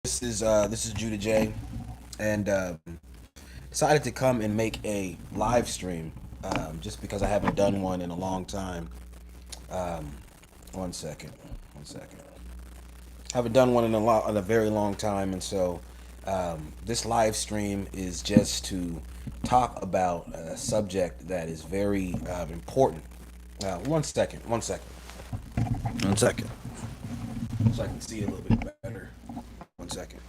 This is Judah J, and decided to come and make a live stream just because I haven't done one in a long time. Um, one second, one second. Haven't done one in a very long time, and so this live stream is just to talk about a subject that is very important. One second, so I can see a little bit better. One second.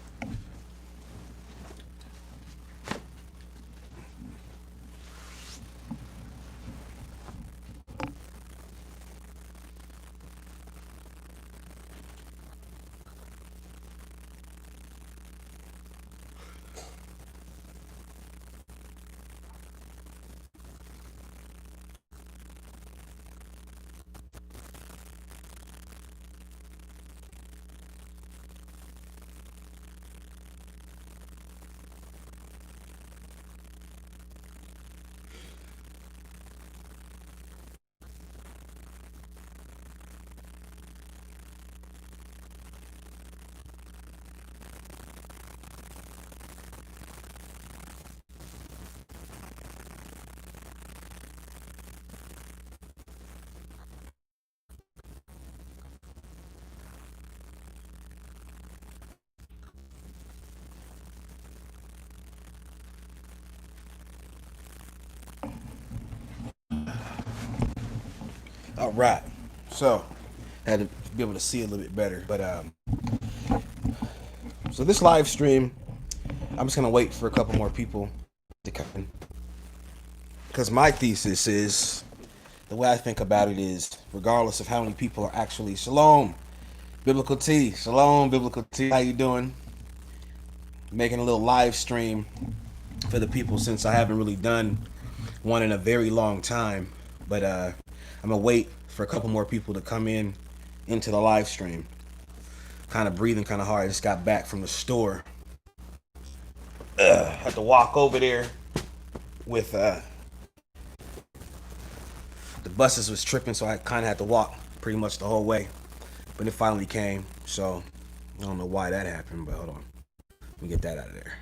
All right. So, had to be able to see a little bit better. But so this live stream, I'm just gonna wait for a couple more people to come in because my thesis is the way I think about it is, regardless of how many people are actually Shalom, Biblical T, how you doing? Making a little live stream for the people since I haven't really done one in a very long time. But I'm gonna wait for a couple more people to come in into the live stream. Kind of breathing kind of hard. I just got back from the store. Had to walk over there with the buses was tripping, so I kind of had to walk pretty much the whole way. But it finally came, so I don't know why that happened. But hold on, let me get that out of there.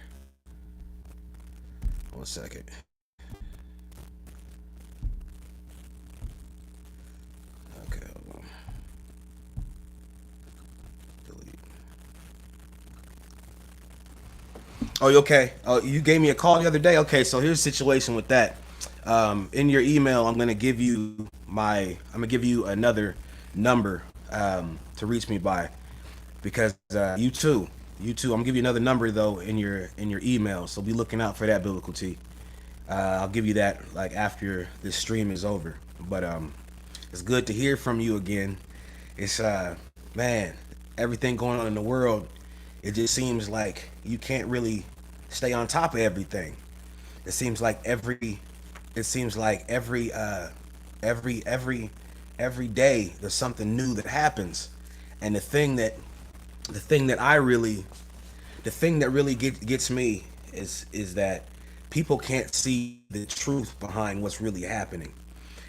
One second. Okay, hold on. Delete. Oh, you okay? Oh, you gave me a call the other day. Okay, so here's the situation with that. In your email, I'm gonna give you another number to reach me by because you too. I'm gonna give you another number though in your email. So be looking out for that, Biblical T. I'll give you that like after this stream is over. But it's good to hear from you again. It's man, everything going on in the world. It just seems like you can't really stay on top of everything. It seems like every every day there's something new that happens, and the thing that I really the thing that really gets me is that people can't see the truth behind what's really happening.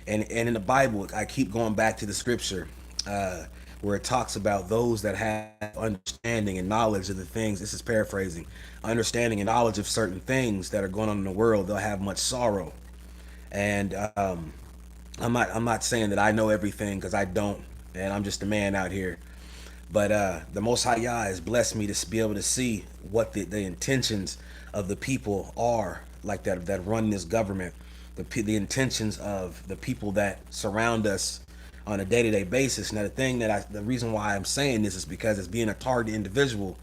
And in the Bible, I keep going back to the scripture uh, where it talks about those that have understanding and knowledge of the things. This is paraphrasing. Understanding and knowledge of certain things that are going on in the world, they'll have much sorrow. And I'm not saying that I know everything because I don't, and I'm just a man out here. But the Most High Yah has blessed me to be able to see what the intentions of the people are, like that run this government, the intentions of the people that surround us on a day-to-day basis. Now, the reason why I'm saying this is because as being a targeted individual,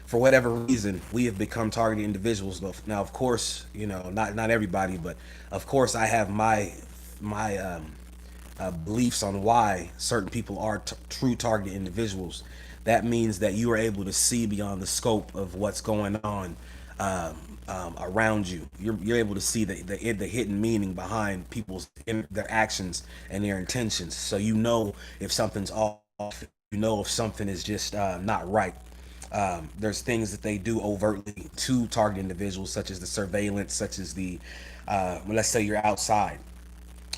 for whatever reason, we have become targeted individuals. Now, of course, not everybody, but of course, I have my beliefs on why certain people are true targeted individuals. That means that you are able to see beyond the scope of what's going on around you. You're able to see the hidden meaning behind their actions and their intentions. So you know if something's off. You know if something is just not right. There's things that they do overtly to target individuals, such as the surveillance, such as let's say you're outside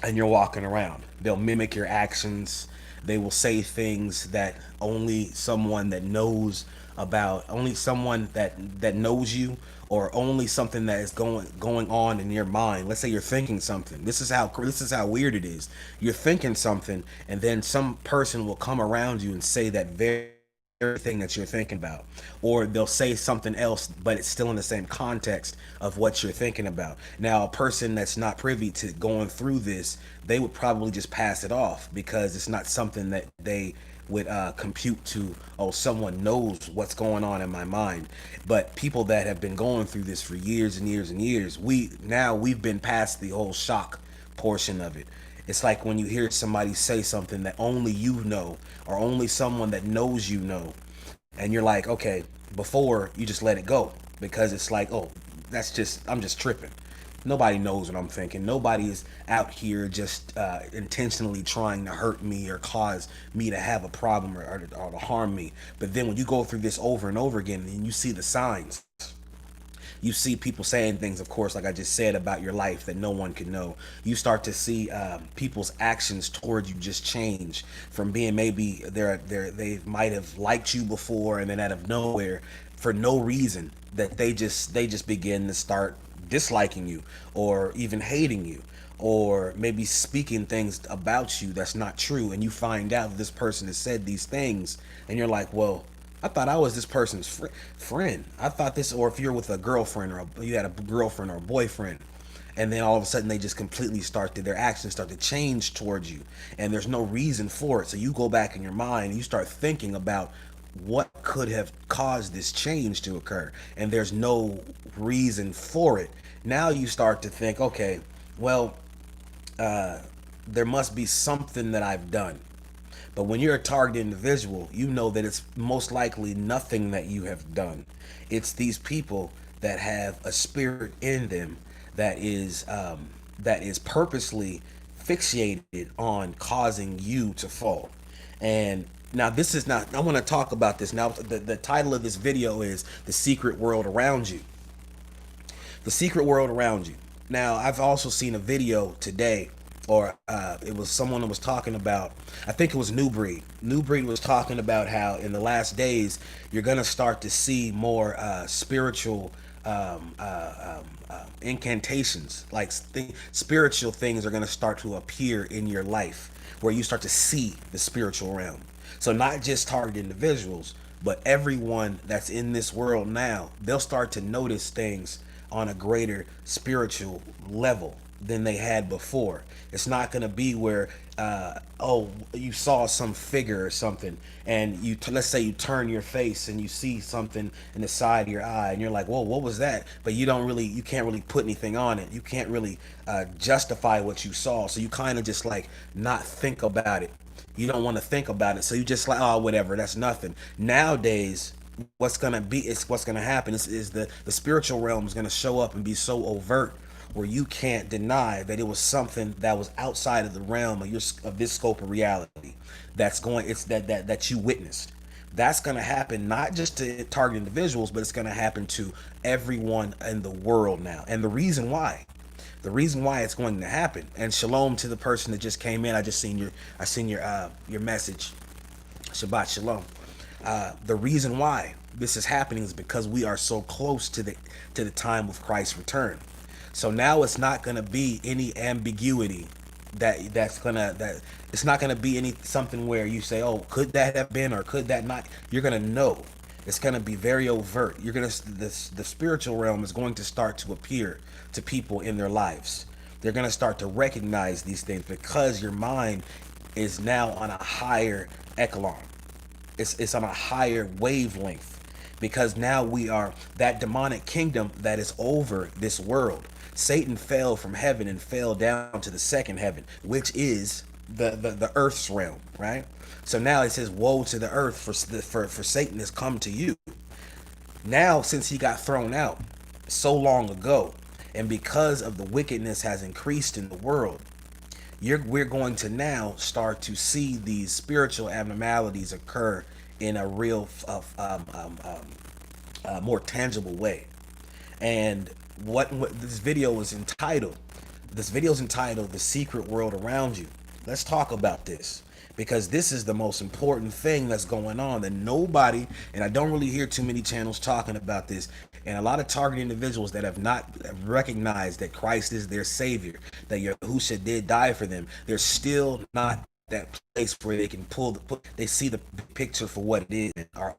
and you're walking around. They'll mimic your actions. They will say things that only someone that knows about only someone that knows you, or only something that is going on in your mind. Let's say you're thinking something. This is how weird it is. You're thinking something, and then some person will come around you and say that very thing that you're thinking about, or they'll say something else, but it's still in the same context of what you're thinking about. Now, a person that's not privy to going through this, they would probably just pass it off because it's not something that they would compute to, oh, someone knows what's going on in my mind. But people that have been going through this for years and years and years, we've been past the whole shock portion of it. It's like when you hear somebody say something that only you know, or only someone that knows you know, and you're like, okay, before you just let it go because it's like, oh, I'm just tripping. Nobody knows what I'm thinking. Nobody is out here just intentionally trying to hurt me or cause me to have a problem, or to harm me. But then when you go through this over and over again, and you see the signs, you see people saying things, of course, like I just said, about your life that no one can know. You start to see people's actions towards you just change from being, maybe they might have liked you before, and then out of nowhere, for no reason, that they just begin to start disliking you, or even hating you, or maybe speaking things about you that's not true, and you find out that this person has said these things, and you're like, well, I thought I was this person's friend. I thought this, or if you're with a girlfriend, or you had a girlfriend or a boyfriend, and then all of a sudden they just completely their actions start to change towards you, and there's no reason for it. So you go back in your mind and you start thinking about what could have caused this change to occur, and there's no reason for it. Now you start to think, okay, well, there must be something that I've done. But when you're a target individual, you know that it's most likely nothing that you have done. It's these people that have a spirit in them that is purposely fixated on causing you to fall. And now this is not, I want to talk about this. Now the title of this video is The Secret World Around You. The Secret World Around You. Now, I've also seen a video today, or it was someone that was talking about, I think it was New Breed. New Breed was talking about how in the last days, you're going to start to see more spiritual incantations, like spiritual things are going to start to appear in your life, where you start to see the spiritual realm. So not just target individuals, but everyone that's in this world now, they'll start to notice things on a greater spiritual level than they had before. It's not going to be where, oh, you saw some figure or something, and let's say you turn your face and you see something in the side of your eye, and you're like, whoa, what was that? But you can't really put anything on it. You can't really justify what you saw. So you kind of just like not think about it. You don't want to think about it. So you just like, oh, whatever, that's nothing. Nowadays, what's gonna happen is the spiritual realm is gonna show up and be so overt, where you can't deny that it was something that was outside of the realm of this scope of reality, that you witnessed. That's gonna happen not just to target individuals, but it's gonna happen to everyone in the world now. And the reason why it's going to happen, and shalom to the person that just came in. I seen your message. Shabbat shalom. The reason why this is happening is because we are so close to the time of Christ's return. So now it's not going to be any ambiguity that it's not going to be any something where you say, oh, could that have been or could that not? You're going to know. It's going to be very overt. The spiritual realm is going to start to appear to people in their lives. They're going to start to recognize these things because your mind is now on a higher echelon. It's on a higher wavelength, because now we are that demonic kingdom that is over this world. Satan fell from heaven and fell down to the second heaven, which is the earth's realm, right? So now it says, woe to the earth, for Satan has come to you. Now, since he got thrown out so long ago, and because of the wickedness has increased in the world, we're going to now start to see these spiritual abnormalities occur in a real, more tangible way. And what this video is entitled, The Secret World Around You. Let's talk about this, because this is the most important thing that's going on that nobody, and I don't really hear too many channels talking about this, and a lot of targeted individuals that have not recognized that Christ is their savior, that Yahusha did die for them. They're still not that place where they can they see the picture for what it is, and are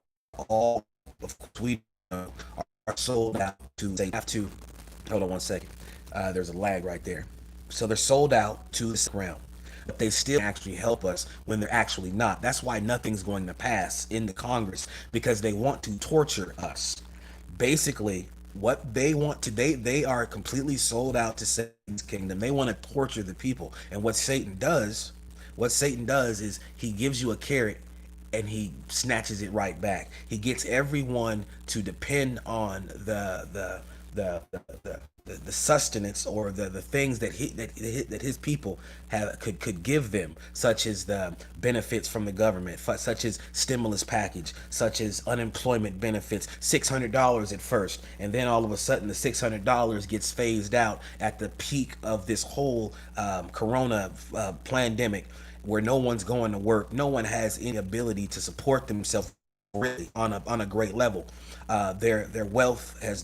all, of course, we are sold out to, they have to, hold on one second, there's a lag right there. So they're sold out to this ground, but they still actually help us when they're actually not. That's why nothing's going to pass in the Congress, because they want to torture us. Basically, what they want to, they are completely sold out to Satan's kingdom. They want to torture the people. And what Satan does is he gives you a carrot and he snatches it right back. He gets everyone to depend on the sustenance, or the things that that his people have could give them, such as the benefits from the government, such as stimulus package, such as unemployment benefits, $600 at first, and then all of a sudden the $600 gets phased out at the peak of this whole corona pandemic, where no one's going to work, no one has any ability to support themselves really on a great level. Their wealth has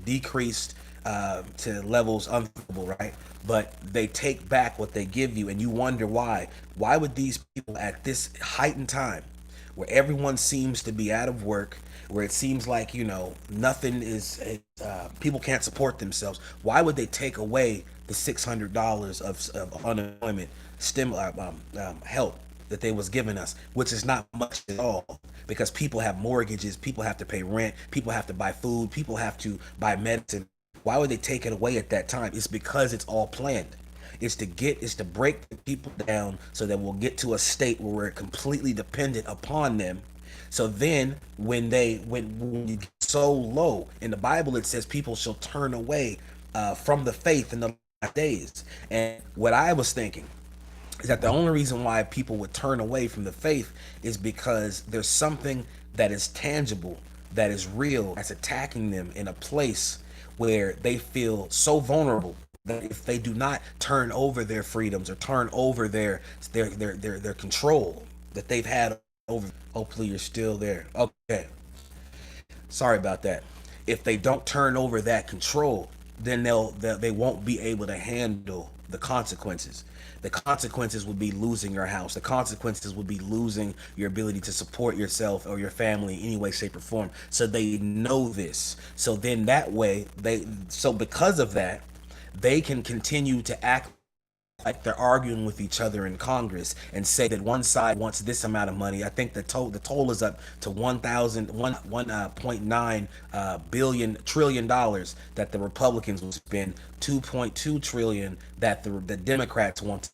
decreased to levels unthinkable, right? But they take back what they give you, and you wonder why. Why would these people at this heightened time, where everyone seems to be out of work, where it seems like, nothing people can't support themselves, why would they take away the $600 of unemployment help that they was giving us, which is not much at all, because people have mortgages, people have to pay rent, people have to buy food, people have to buy medicine. Why would they take it away at that time? It's because it's all planned. It's to break the people down so that we'll get to a state where we're completely dependent upon them. So then when you get so low, in the Bible it says people shall turn away from the faith in the last days. And what I was thinking is that the only reason why people would turn away from the faith is because there's something that is tangible, that is real, that's attacking them in a place where they feel so vulnerable that if they do not turn over their freedoms or turn over their control that they've had over, hopefully you're still there. Okay. Sorry about that. If they don't turn over that control, then they won't be able to handle the consequences. The consequences would be losing your house. The consequences would be losing your ability to support yourself or your family in any way, shape, or form. So they know this. So then that way, because of that, they can continue to act like they're arguing with each other in Congress and say that one side wants this amount of money. I think the total is up to 1.9 trillion dollars that the Republicans will spend, 2.2 trillion that the Democrats want to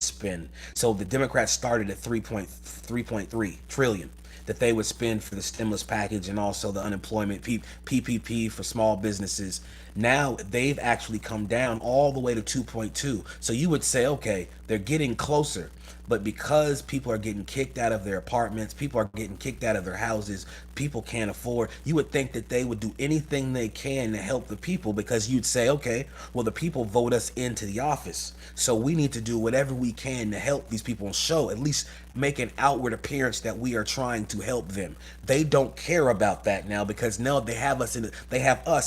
spend. So the Democrats started at 3.3 trillion that they would spend for the stimulus package and also the unemployment PPP for small businesses. Now they've actually come down all the way to 2.2. So you would say, okay, they're getting closer. But because people are getting kicked out of their apartments, people are getting kicked out of their houses, people can't afford, you would think that they would do anything they can to help the people, because you'd say, okay, well, the people vote us into the office, so we need to do whatever we can to help these people and show, at least make an outward appearance that we are trying to help them. They don't care about that now, because now they have us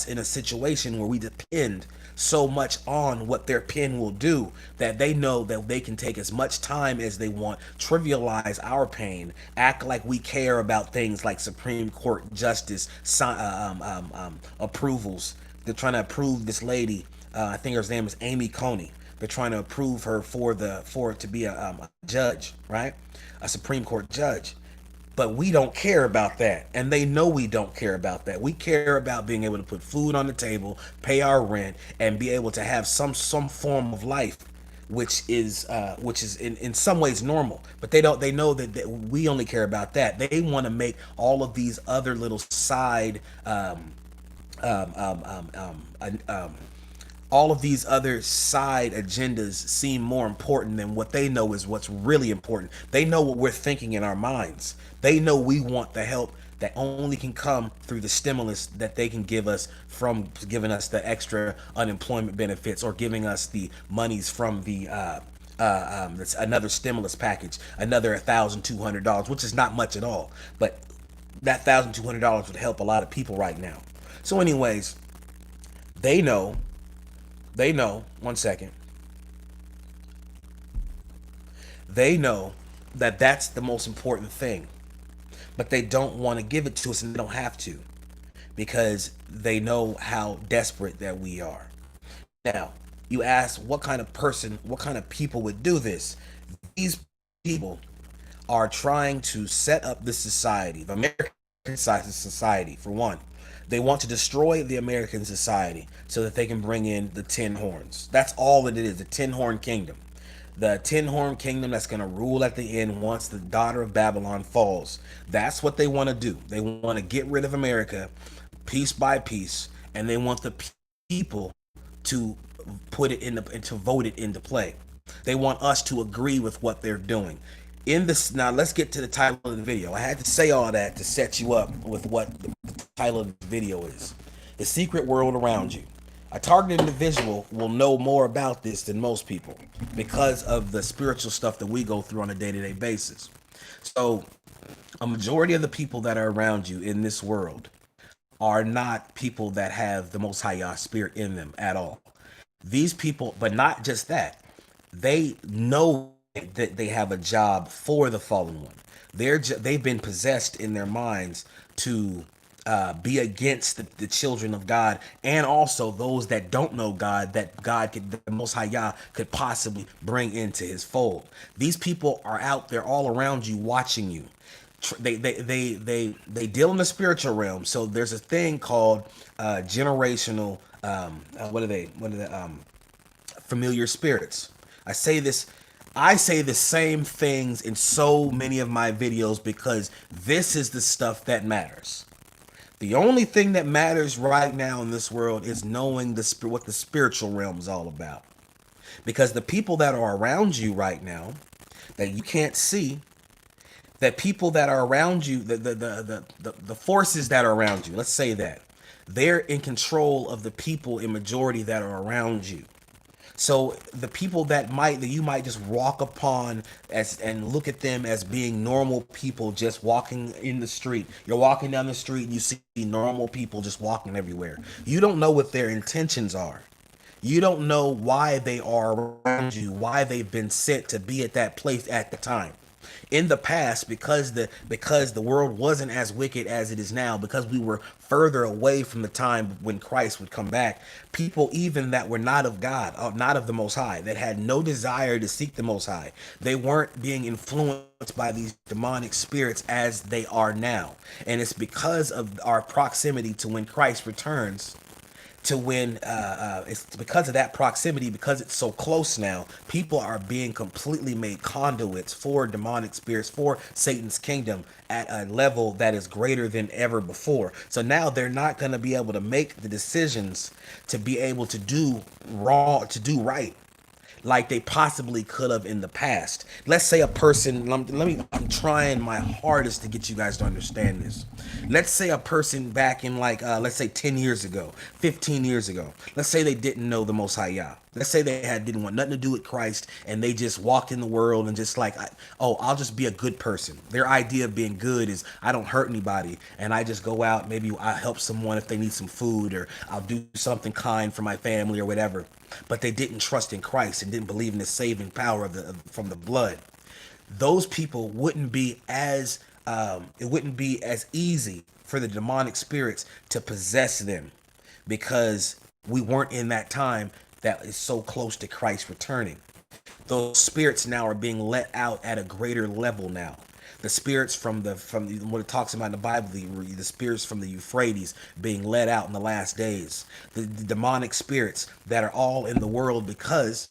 in a situation where we depend so much on what their pen will do, that they know that they can take as much time as they want, trivialize our pain, act like we care about things like Supreme Court justice approvals. They're trying to approve this lady, I think her name is Amy Coney. They're trying to approve her to be a judge, right? A Supreme Court judge. But we don't care about that, and they know we don't care about that. We care about being able to put food on the table, pay our rent, and be able to have some form of life, which is in some ways normal. But they don't. They know that we only care about that. They want to make all of these other little side all of these other side agendas seem more important than what they know is what's really important. They know what we're thinking in our minds. They know we want the help that only can come through the stimulus that they can give us from giving us the extra unemployment benefits, or giving us the monies from the That's another stimulus package, another $1,200, which is not much at all, but that $1,200 would help a lot of people right now. So, anyways, they know, they know. One second, they know that that's the most important thing, but they don't want to give it to us, and they don't have to because they know how desperate that we are. Now, you ask what kind of person, what kind of people would do this? These people are trying to set up this society, the American society, for one. They want to destroy the American society so that they can bring in the Tin Horns. That's all that it is, the Tin Horn Kingdom. The Tin Horn Kingdom that's going to rule at the end once the daughter of Babylon falls. That's what they want to do. They want to get rid of America piece by piece, and they want the people to put it in the, and to vote it into play. They want us to agree with what they're doing. In this, now let's get to the title of the video. I had to say all that to set you up with what the title of the video is. The secret world around you. A targeted individual will know more about this than most people because of the spiritual stuff that we go through on a day-to-day basis. So a majority of the people that are around you in this world are not people that have the Most High Yah spirit in them at all. These people, but not just that, they know that they have a job for the fallen one. They've been possessed in their minds to be against the children of God, and also those that don't know God, that God could, the Most High Yah, could possibly bring into His fold. These people are out there all around you, watching you. They deal in the spiritual realm. So there's a thing called generational. What are they? What are the familiar spirits? I say this. I say the same things in so many of my videos because this is the stuff that matters. The only thing that matters right now in this world is knowing what the spiritual realm is all about. Because the people that are around you right now that you can't see, that people that are around you, the forces that are around you, let's say that, they're in control of the people in majority that are around you. So the people that you might just walk upon as and look at them as being normal people just walking in the street. You're walking down the street and you see normal people just walking everywhere. You don't know what their intentions are. You don't know why they are around you, why they've been sent to be at that place at the time. In the past, because the world wasn't as wicked as it is now, because we were further away from the time when Christ would come back, people even that were not of God, not of the Most High, that had no desire to seek the Most High, they weren't being influenced by these demonic spirits as they are now. And it's because of our proximity to when Christ returns, to when it's because of that proximity, because it's so close now, people are being completely made conduits for demonic spirits, for Satan's kingdom at a level that is greater than ever before. So now they're not going to be able to make the decisions to be able to do wrong, to do right, like they possibly could have in the past. Let's say a person, I'm trying my hardest to get you guys to understand this. Let's say a person back in let's say 10 years ago, 15 years ago, let's say they didn't know the Most High Yah. Let's say they didn't want nothing to do with Christ, and they just walked in the world and just I'll just be a good person. Their idea of being good is I don't hurt anybody, and I just go out, maybe I help someone if they need some food, or I'll do something kind for my family or whatever. But they didn't trust in Christ and didn't believe in the saving power from the blood. Those people wouldn't be as it wouldn't be as easy for the demonic spirits to possess them, because we weren't in that time that is so close to Christ returning. Those spirits now are being let out at a greater level now. The spirits from what it talks about in the Bible, the spirits from the Euphrates being let out in the last days. The demonic spirits that are all in the world because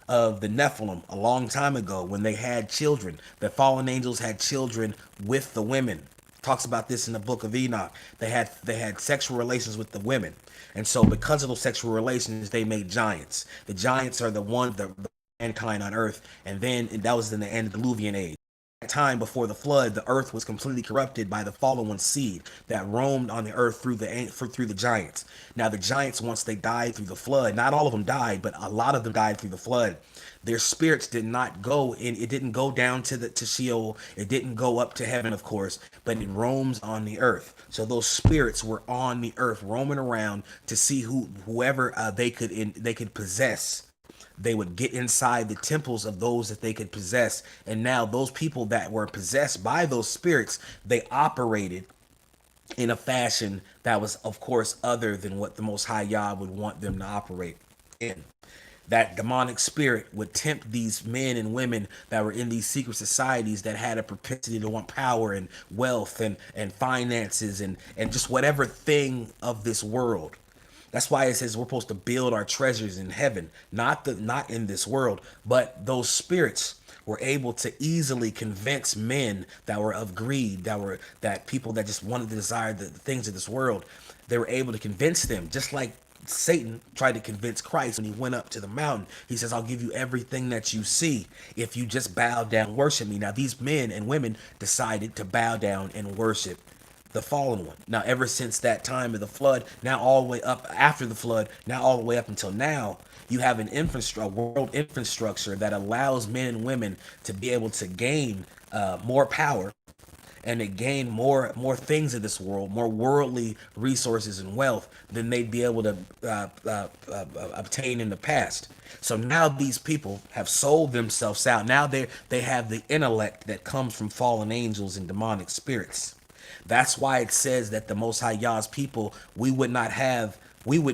of the Nephilim a long time ago, when they had children. The fallen angels had children with the women. Talks about this in the book of Enoch. They had sexual relations with the women, and so because of those sexual relations, they made giants. The giants are the mankind on earth, and then that was in the antediluvian age. time before the flood, the earth was completely corrupted by the fallen one seed that roamed on the earth through the giants. Now the giants, once they died through the flood, not all of them died, but a lot of them died through the flood. Their spirits did not go in. It didn't go down to Sheol. It didn't go up to heaven, of course, but it roams on the earth. So those spirits were on the earth, roaming around to see whoever they could possess. They would get inside the temples of those that they could possess. And now those people that were possessed by those spirits, they operated in a fashion that was, of course, other than what the Most High Yah would want them to operate in. That demonic spirit would tempt these men and women that were in these secret societies that had a propensity to want power and wealth and finances and just whatever thing of this world. That's why it says we're supposed to build our treasures in heaven, not in this world. But those spirits were able to easily convince men that were of greed, that people that just wanted to desire the things of this world. They were able to convince them, just like Satan tried to convince Christ when he went up to the mountain. He says, I'll give you everything that you see if you just bow down and worship me. Now, these men and women decided to bow down and worship the fallen one. Now, ever since that time of the flood, now all the way up after the flood, now all the way up until now, you have an infrastructure, world infrastructure that allows men and women to be able to gain more power and to gain more things of this world, more worldly resources and wealth than they'd be able to obtain in the past. So now these people have sold themselves out. Now they have the intellect that comes from fallen angels and demonic spirits. That's why it says that the Most High Yah's people, we would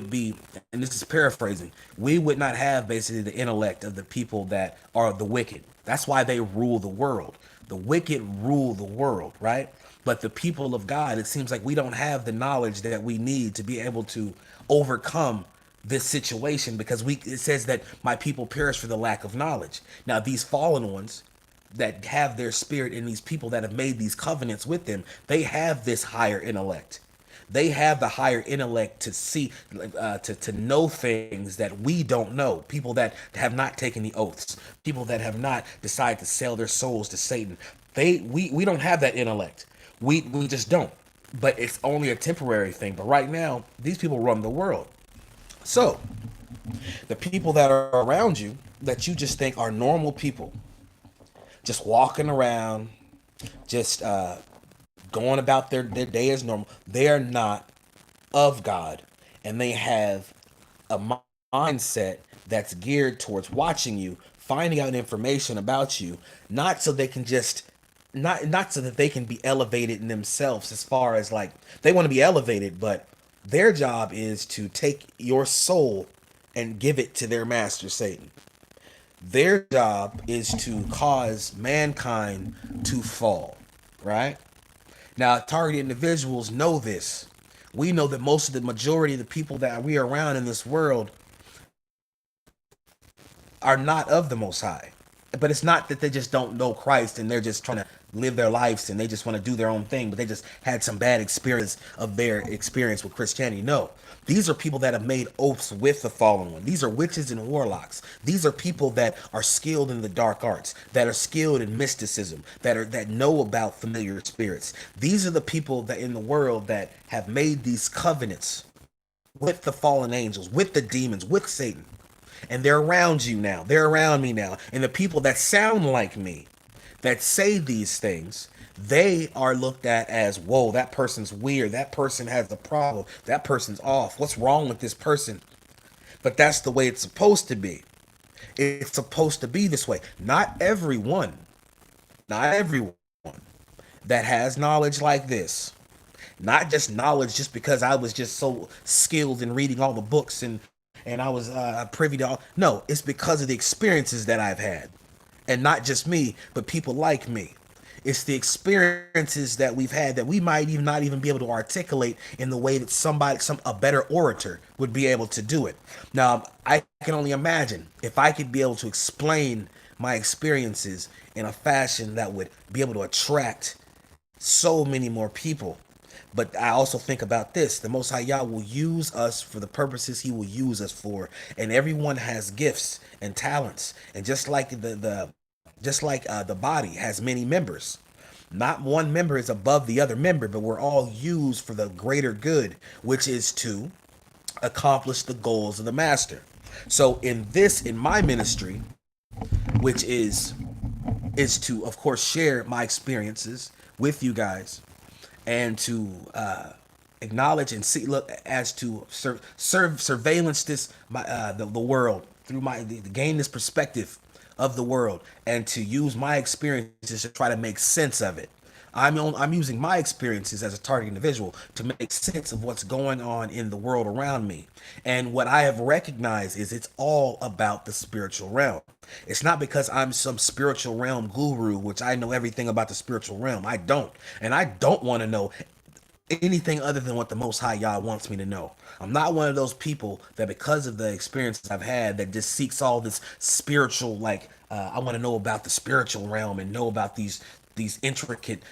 be, and this is paraphrasing, we would not have basically the intellect of the people that are the wicked. That's why they rule the world. The wicked rule the world, right? But the people of God, it seems like we don't have the knowledge that we need to be able to overcome this situation, because it says that my people perish for the lack of knowledge. Now, these fallen ones that have their spirit in these people that have made these covenants with them, they have this higher intellect. They have the higher intellect to see, to know things that we don't know. People that have not taken the oaths, people that have not decided to sell their souls to Satan. We don't have that intellect. We just don't. But it's only a temporary thing. But right now, these people run the world. So the people that are around you that you just think are normal people, just walking around, just going about their day as normal. They are not of God, and they have a mindset that's geared towards watching you, finding out information about you, not so they can just not so that they can be elevated in themselves, as far as like they want to be elevated, but their job is to take your soul and give it to their master Satan. Their job is to cause mankind to fall, right? Now, targeted individuals know this. We know that most of the majority of the people that we are around in this world are not of the Most High. But it's not that they just don't know Christ and they're just trying to live their lives and they just want to do their own thing, but they just had some bad experience of their experience with Christianity. No, these are people that have made oaths with the fallen one. These are witches and warlocks. These are people that are skilled in the dark arts, that are skilled in mysticism, that know about familiar spirits. These are the people that in the world that have made these covenants with the fallen angels, with the demons, with Satan. And they're around you now. They're around me now. And the people that sound like me, that say these things, they are looked at as, whoa, that person's weird. That person has a problem. That person's off. What's wrong with this person? But that's the way it's supposed to be. It's supposed to be this way. Not everyone that has knowledge like this, not just knowledge just because I was just so skilled in reading all the books and I was privy to all. No, it's because of the experiences that I've had. And not just me, but people like me. It's the experiences that we've had that we might even not even be able to articulate in the way that a better orator would be able to do it. Now, I can only imagine if I could be able to explain my experiences in a fashion that would be able to attract so many more people. But I also think about this. The Most High Yah will use us for the purposes He will use us for. And everyone has gifts and talents. And just like Just like the body has many members. Not one member is above the other member, but we're all used for the greater good, which is to accomplish the goals of the master. So in my ministry, which is to of course share my experiences with you guys, and to acknowledge and see, look, as to serve surveillance this the world through to gain this perspective of the world, and to use my experiences to try to make sense of it. I'm using my experiences as a target individual to make sense of what's going on in the world around me. And what I have recognized is it's all about the spiritual realm. It's not because I'm some spiritual realm guru, which I know everything about the spiritual realm. I don't. And I don't want to know anything other than what the Most High Yah wants me to know. I'm not one of those people that, because of the experiences I've had, that just seeks all this spiritual, like, I want to know about the spiritual realm and know about these intricate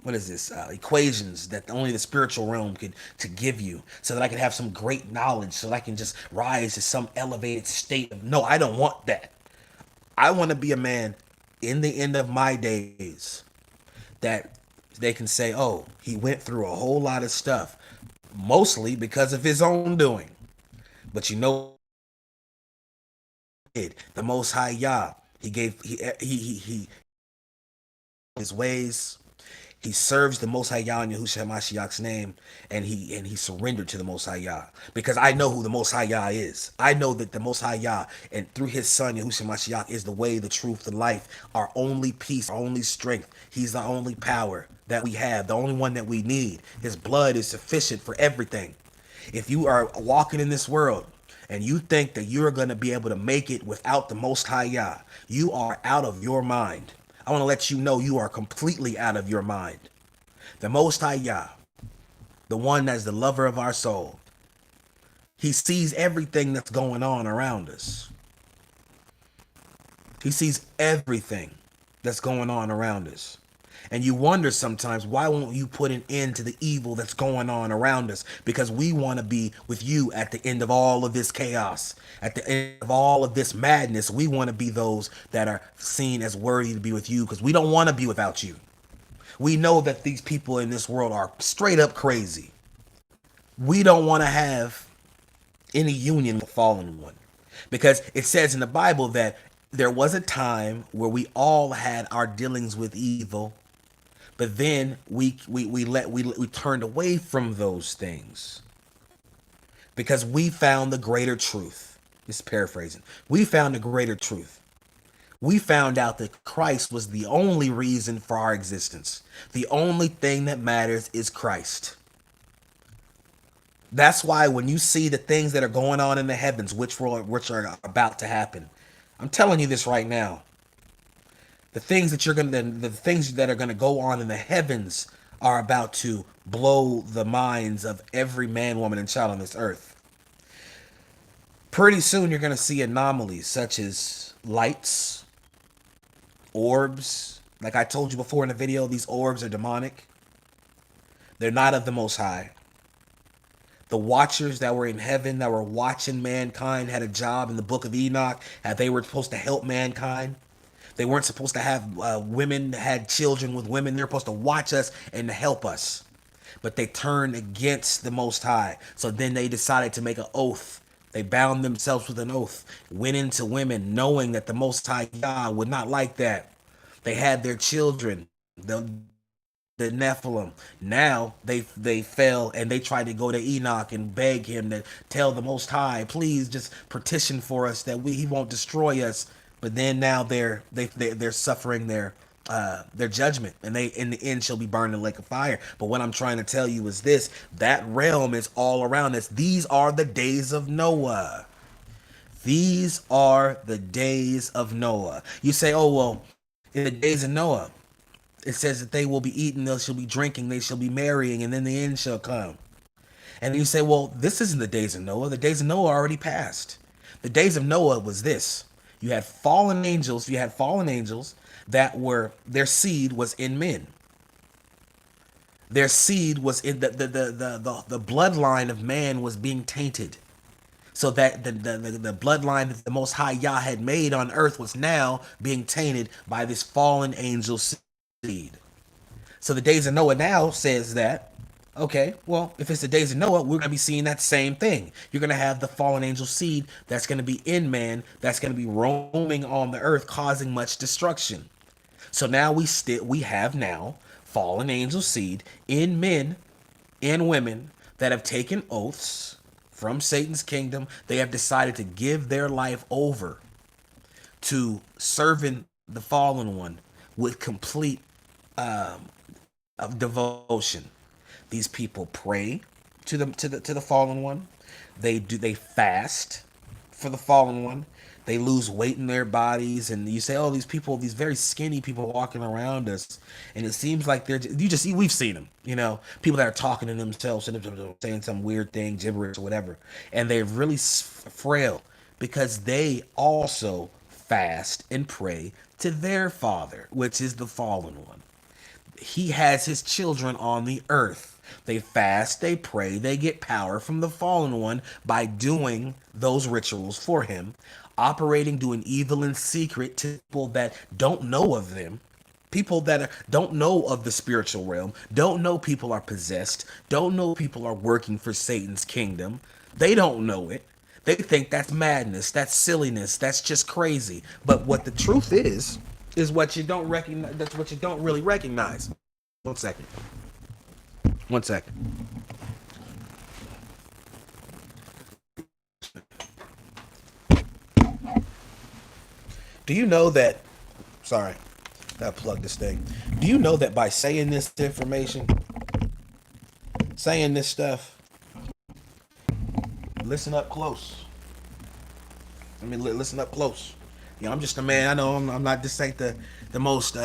what is this equations that only the spiritual realm could to give you, so that I can have some great knowledge, so that I can just rise to some elevated state of, no, I don't want that. I want to be a man in the end of my days that they can say, oh, he went through a whole lot of stuff, mostly because of his own doing. But you know, the Most High Yah, he gave he his ways. He serves the Most High Yah in Yahushua Mashiach's name, and he surrendered to the Most High Yah, because I know who the Most High Yah is. I know that the Most High Yah, and through His Son Yahushua Mashiach, is the way, the truth, the life, our only peace, our only strength. He's the only power that we have, the only one that we need. His blood is sufficient for everything. If you are walking in this world and you think that you're going to be able to make it without the Most High Yah, you are out of your mind. I want to let you know you are completely out of your mind. The Most High Yah, the one that's the lover of our soul, he sees everything that's going on around us. He sees everything that's going on around us. And you wonder sometimes, why won't you put an end to the evil that's going on around us? Because we want to be with you at the end of all of this chaos, at the end of all of this madness. We want to be those that are seen as worthy to be with you, because we don't want to be without you. We know that these people in this world are straight up crazy. We don't want to have any union with the fallen one, because it says in the Bible that there was a time where we all had our dealings with evil, but then we turned away from those things because we found the greater truth. Just paraphrasing. We found the greater truth. We found out that Christ was the only reason for our existence. The only thing that matters is Christ. That's why when you see the things that are going on in the heavens, which are about to happen, I'm telling you this right now. The things that are gonna go on in the heavens are about to blow the minds of every man, woman, and child on this earth. Pretty soon you're gonna see anomalies such as lights, orbs. Like I told you before in the video, these orbs are demonic. They're not of the Most High. The watchers that were in heaven, that were watching mankind, had a job in the book of Enoch, and they were supposed to help mankind. They weren't supposed to have women had children with women. They're supposed to watch us and to help us. But they turned against the Most High. So then they decided to make an oath. They bound themselves with an oath, went into women, knowing that the Most High Yah would not like that. They had their children, the Nephilim. Now they fell, and they tried to go to Enoch and beg him to tell the Most High, please just petition for us that he won't destroy us. But then now they're suffering their judgment, and they in the end shall be burned in the lake of fire. But what I'm trying to tell you is this: that realm is all around us. These are the days of Noah. These are the days of Noah. You say, oh well, in the days of Noah, it says that they will be eating, they shall be drinking, they shall be marrying, and then the end shall come. And you say, well, this isn't the days of Noah. The days of Noah already passed. The days of Noah was this. You had fallen angels. You had fallen angels that were, their seed was in men. Their seed was in the bloodline of man was being tainted. So that the bloodline that the Most High Yah had made on earth was now being tainted by this fallen angel seed. So the days of Noah now says that, okay, well, if it's the days of Noah, we're going to be seeing that same thing. You're going to have the fallen angel seed that's going to be in man, that's going to be roaming on the earth, causing much destruction. So now we have now fallen angel seed in men and women that have taken oaths from Satan's kingdom. They have decided to give their life over to serving the fallen one with complete of devotion. These people pray to the fallen one. They fast for the fallen one. They lose weight in their bodies, and you say, "Oh, these people, these very skinny people walking around us," and it seems like you just see we've seen them. People that are talking to themselves and saying some weird thing, gibberish or whatever, and they're really frail because they also fast and pray to their father, which is the fallen one. He has his children on the earth. They fast, they pray, they get power from the fallen one by doing those rituals for him, operating, doing evil in secret to people that don't know of them. People that don't know of the spiritual realm, don't know people are possessed, don't know people are working for Satan's kingdom. They don't know it. They think that's madness, that's silliness, that's just crazy. But what the truth is what you don't recognize. That's what you don't really recognize. One second. One second. Do you know that? Sorry, gotta plug this thing. Do you know that by saying this information, saying this stuff, listen up close. I mean, listen up close. I'm just a man. I know I'm not. This ain't the most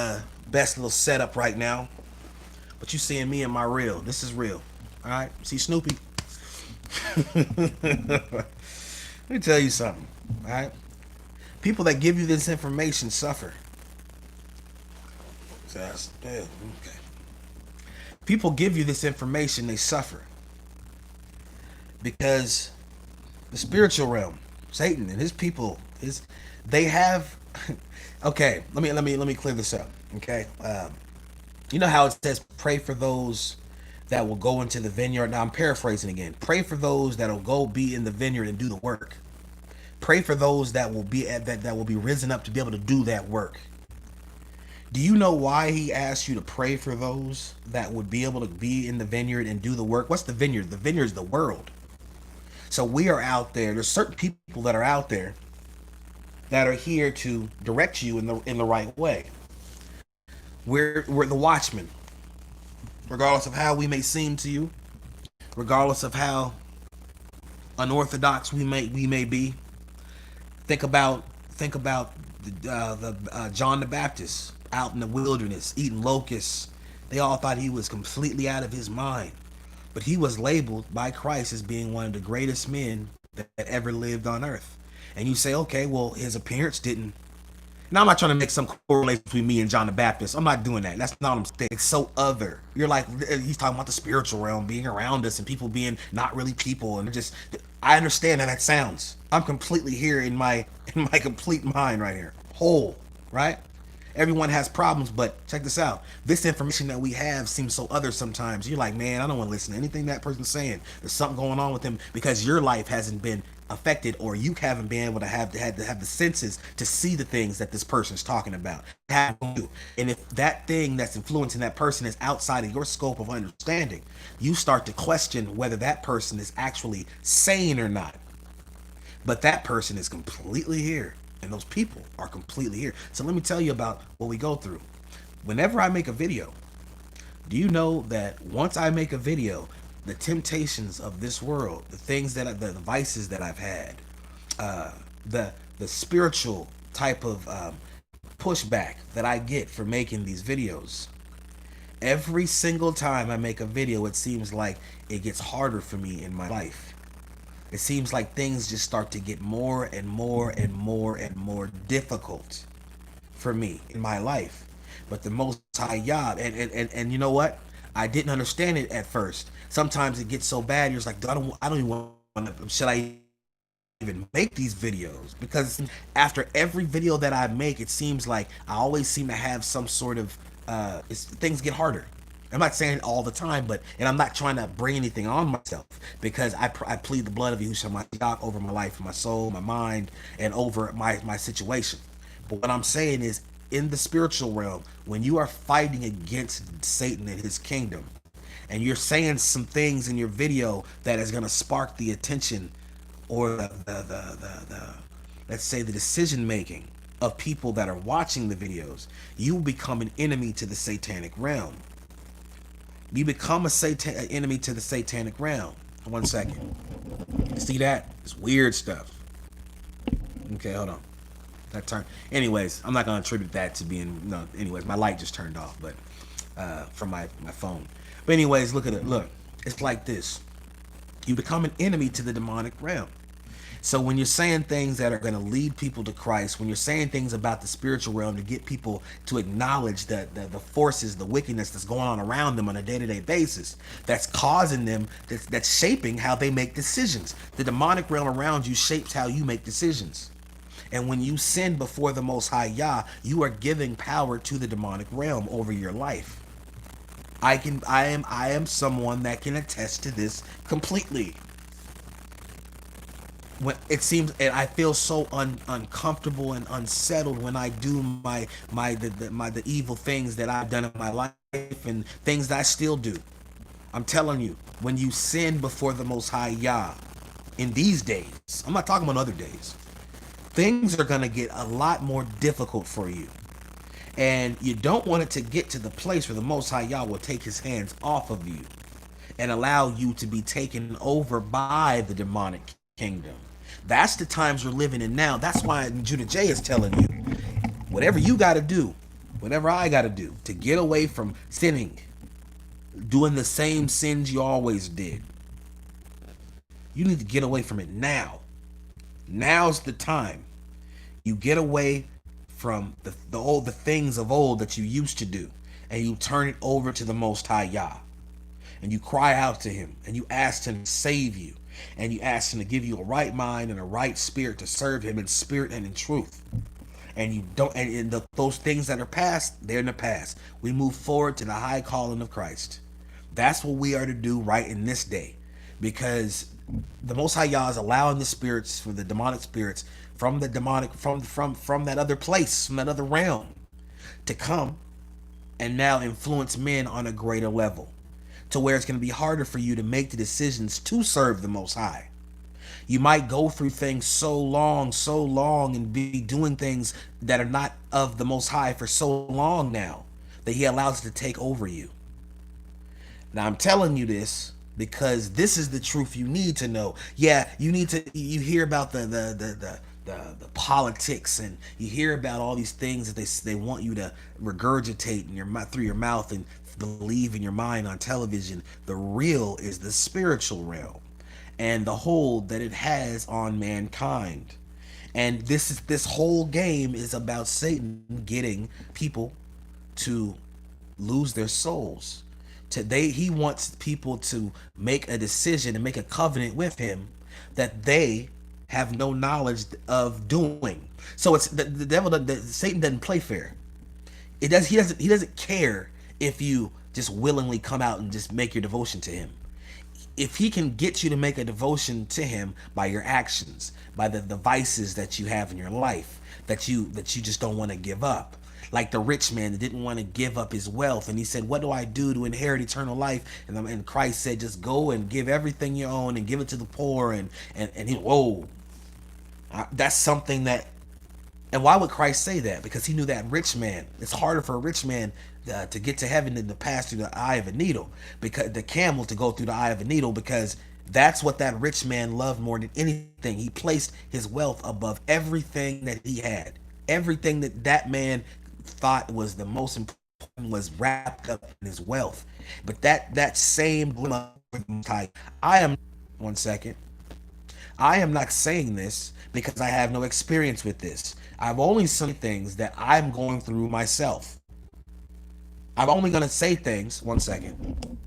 best little setup right now, but you seeing me in my real. This is real. All right. See Snoopy. Let me tell you something. All right. People that give you this information suffer. Okay. People give you this information, they suffer because the spiritual realm, Satan and his people, they have. Okay, let me clear this up. Okay, you know how it says pray for those that will go into the vineyard. Now I'm paraphrasing again. Pray for those that will go be in the vineyard and do the work. Pray for those that will be that will be risen up to be able to do that work. Do you know why he asked you to pray for those that would be able to be in the vineyard and do the work? What's the vineyard? The vineyard is the world. So we are out there. There's certain people that are out there that are here to direct you in the right way. We're the watchmen, regardless of how we may seem to you, regardless of how unorthodox we may be. Think about the John the Baptist out in the wilderness eating locusts. They all thought he was completely out of his mind, but he was labeled by Christ as being one of the greatest men that ever lived on earth. And you say, okay, well, his appearance didn't. Now, I'm not trying to make some correlation between me and John the Baptist. I'm not doing that. That's not what I'm saying. It's so other. You're like, he's talking about the spiritual realm being around us and people being not really people. And just, I understand how that sounds. I'm completely here in my complete mind right here. Whole, right? Everyone has problems, but check this out. This information that we have seems so other sometimes. You're like, man, I don't want to listen to anything that person's saying. There's something going on with them because your life hasn't been affected, or you haven't been able to have the senses to see the things that this person's talking about. And if that thing that's influencing that person is outside of your scope of understanding, you start to question whether that person is actually sane or not. But that person is completely here, and those people are completely here. So let me tell you about what we go through. Whenever I make a video, do you know that once I make a video, the temptations of this world, the things the vices that I've had, the spiritual type of pushback that I get for making these videos, every single time I make a video, it seems like it gets harder for me in my life. It seems like things just start to get more and more and more and more difficult for me in my life. But the Most High Yah, and you know what? I didn't understand it at first. Sometimes it gets so bad, you're just like, I don't even want to, should I even make these videos, because after every video that I make, it seems like I always seem to have some sort of things get harder. I'm not saying it all the time, but and I'm not trying to bring anything on myself, because I plead the blood of Yahushua Mashiach over my life, my soul, my mind, and over my situation. But what I'm saying is, in the spiritual realm, when you are fighting against Satan and his kingdom, and you're saying some things in your video that is going to spark the attention, or the let's say the decision making of people that are watching the videos, you become an enemy to the satanic realm. You become an enemy to the satanic realm. 1 second. See that? It's weird stuff. Okay, hold on. That turn. Anyways, I'm not gonna attribute that to being no. Anyways, my light just turned off, but from my phone. But anyways, look at it. Look, it's like this. You become an enemy to the demonic realm. So when you're saying things that are going to lead people to Christ, when you're saying things about the spiritual realm to get people to acknowledge the forces, the wickedness that's going on around them on a day-to-day basis, that's causing them, that's shaping how they make decisions. The demonic realm around you shapes how you make decisions. And when you sin before the Most High Yah, you are giving power to the demonic realm over your life. I am someone that can attest to this completely. When it seems, and I feel so uncomfortable and unsettled when I do the evil things that I've done in my life and things that I still do. I'm telling you, when you sin before the Most High Yah in these days, I'm not talking about other days, things are gonna get a lot more difficult for you. And you don't want it to get to the place where the Most High Yah will take his hands off of you and allow you to be taken over by the demonic kingdom. That's the times we're living in now. That's why Judah J is telling you, whatever you got to do, whatever I got to do to get away from sinning, doing the same sins you always did, you need to get away from it now. Now's the time. You get away from the things of old that you used to do, and you turn it over to the Most High Yah, and you cry out to him, and you ask him to save you, and you ask him to give you a right mind and a right spirit to serve him in spirit and in truth. And you don't, and those things that are past, they're in the past. We move forward to the high calling of Christ. That's what we are to do right in this day, because the Most High Yah is allowing the spirits, for the demonic spirits, from the demonic, from that other place, from that other realm, to come and now influence men on a greater level, to where it's going to be harder for you to make the decisions to serve the Most High. You might go through things so long, and be doing things that are not of the Most High for so long now, that he allows it to take over you. Now I'm telling you this because this is the truth you need to know. Yeah, you hear about the politics, and you hear about all these things that they want you to regurgitate in your through your mouth and believe in your mind on television. The real is the spiritual realm and the hold that it has on mankind. And this whole game is about Satan getting people to lose their souls. He wants people to make a decision and make a covenant with him that they have no knowledge of doing. So it's the devil. Satan doesn't play fair. He doesn't care if you just willingly come out and just make your devotion to him. If he can get you to make a devotion to him by your actions, by the vices that you have in your life that you just don't want to give up. Like the rich man that didn't want to give up his wealth, and he said, what do I do to inherit eternal life? And Christ said, just go and give everything you own and give it to the poor. And he, whoa, that's something that, and why would Christ say that? Because he knew that rich man, it's harder for a rich man to get to heaven than to pass through the eye of a needle, because the camel to go through the eye of a needle, because that's what that rich man loved more than anything. He placed his wealth above everything that he had. Everything that man thought was the most important was wrapped up in his wealth. But that same type, I am 1 second. I am not saying this because I have no experience with this. I've only seen things that I'm going through myself. I'm only going to say things. 1 second.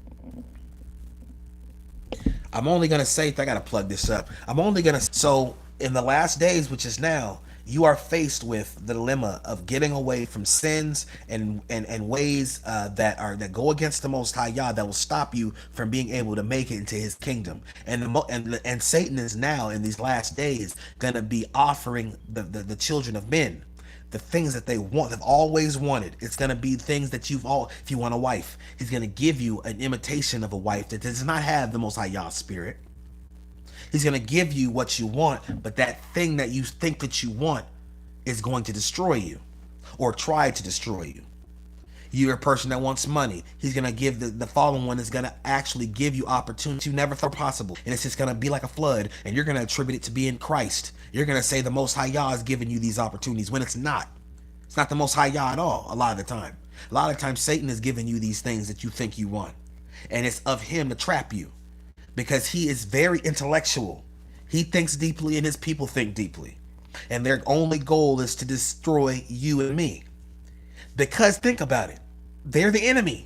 I'm only going to say, I got to plug this up. I'm only going to, so In the last days, which is now, you are faced with the dilemma of getting away from sins and ways that go against the Most High Yah, that will stop you from being able to make it into His kingdom. And Satan is now in these last days gonna be offering the children of men the things that they want, have always wanted. It's gonna be things that if you want a wife, he's gonna give you an imitation of a wife that does not have the Most High Yah spirit. He's going to give you what you want, but that thing that you think that you want is going to destroy you or try to destroy you. You're a person that wants money. He's going to give the fallen one is going to actually give you opportunity you never thought possible. And it's just going to be like a flood, and you're going to attribute it to being Christ. You're going to say the Most High Yah is giving you these opportunities when it's not. It's not the Most High Yah at all a lot of the time. A lot of times Satan is giving you these things that you think you want. And it's of him to trap you, because he is very intellectual. He thinks deeply and his people think deeply. And their only goal is to destroy you and me. Because think about it, they're the enemy.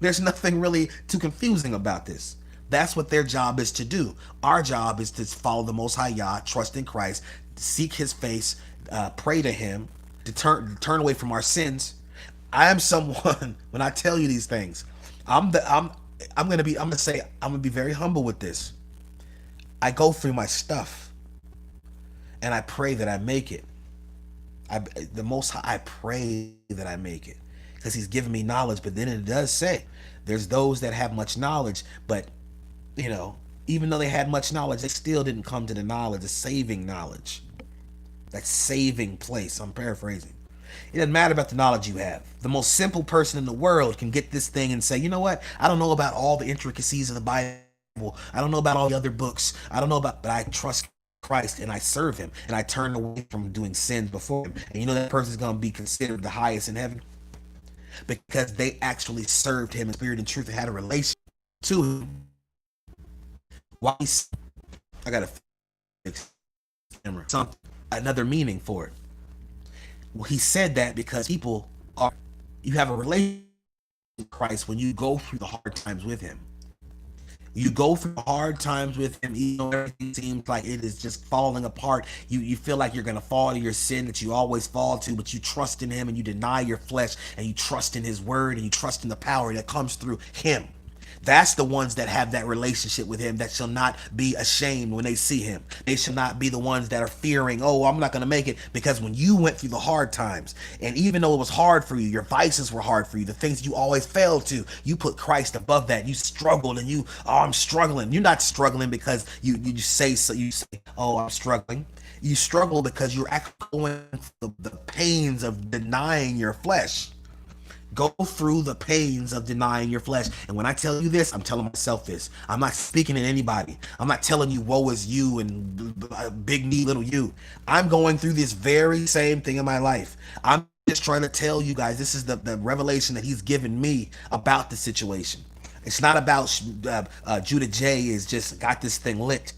There's nothing really too confusing about this. That's what their job is to do. Our job is to follow the Most High Yah, trust in Christ, seek his face, pray to him, to turn away from our sins. I am someone, when I tell you these things, I'm gonna be very humble with this. I go through my stuff and I pray that I make it. The Most High, I pray that I make it, because he's given me knowledge. But then it does say there's those that have much knowledge, but even though they had much knowledge, they still didn't come to the knowledge, the saving knowledge, that saving place. I'm paraphrasing. It doesn't matter about the knowledge you have. The most simple person in the world can get this thing and say, you know what? I don't know about all the intricacies of the Bible. I don't know about all the other books. But I trust Christ and I serve him, and I turn away from doing sins before him. And that person's going to be considered the highest in heaven, because they actually served him in spirit and truth and had a relation to him. Why? I got to fix something, another meaning for it. Well, he said that because you have a relationship with Christ when you go through the hard times with him. You go through hard times with him, even though everything seems like it is just falling apart. You feel like you're going to fall to your sin that you always fall to, but you trust in him and you deny your flesh, and you trust in his word and you trust in the power that comes through him. That's the ones that have that relationship with him, that shall not be ashamed when they see him. They shall not be the ones that are fearing, oh, I'm not going to make it. Because when you went through the hard times, and even though it was hard for you, your vices were hard for you, the things you always failed to, you put Christ above that. You struggled and I'm struggling. You're not struggling because you say, oh, I'm struggling. You struggle because you're actually going through the pains of denying your flesh. Go through the pains of denying your flesh. And when I tell you this, I'm telling myself this. I'm not speaking to anybody. I'm not telling you woe is you and big me, little you. I'm going through this very same thing in my life. I'm just trying to tell you guys, this is the revelation that he's given me about the situation. It's not about Judah J is just got this thing licked.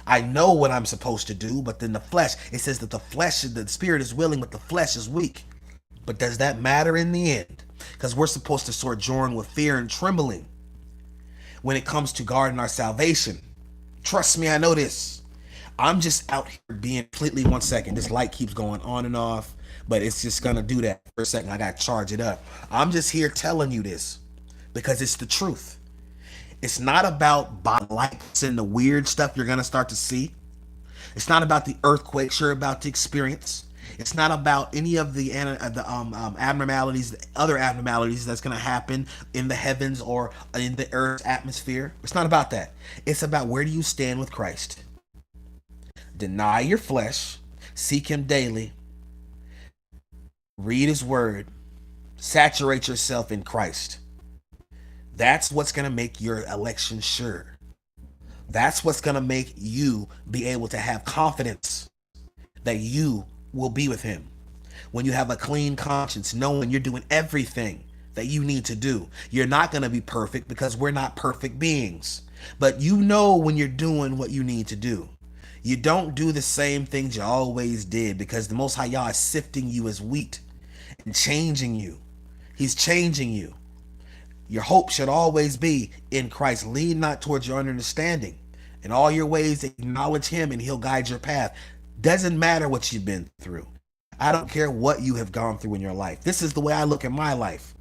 I know what I'm supposed to do, but then the flesh, it says that the spirit is willing, but the flesh is weak. But does that matter in the end? Because we're supposed to sojourn with fear and trembling when it comes to guarding our salvation. Trust me, I know this. I'm just out here being completely, one second. This light keeps going on and off, but it's just going to do that for a second. I got to charge it up. I'm just here telling you this because it's the truth. It's not about lights and the weird stuff you're going to start to see. It's not about the earthquakes you're about to experience. It's not about any of the abnormalities, the other abnormalities that's going to happen in the heavens or in the earth's atmosphere. It's not about that. It's about, where do you stand with Christ? Deny your flesh, seek him daily, read his word, saturate yourself in Christ. That's what's going to make your election sure. That's what's going to make you be able to have confidence that you will be with him. When you have a clean conscience, knowing you're doing everything that you need to do. You're not going to be perfect, because we're not perfect beings. But you know when you're doing what you need to do. You don't do the same things you always did, because the Most High Yah is sifting you as wheat and changing you. He's changing you. Your hope should always be in Christ. Lean not towards your understanding. In all your ways, acknowledge him and he'll guide your path. Doesn't matter what you've been through. I don't care what you have gone through in your life. This is the way I look at my life.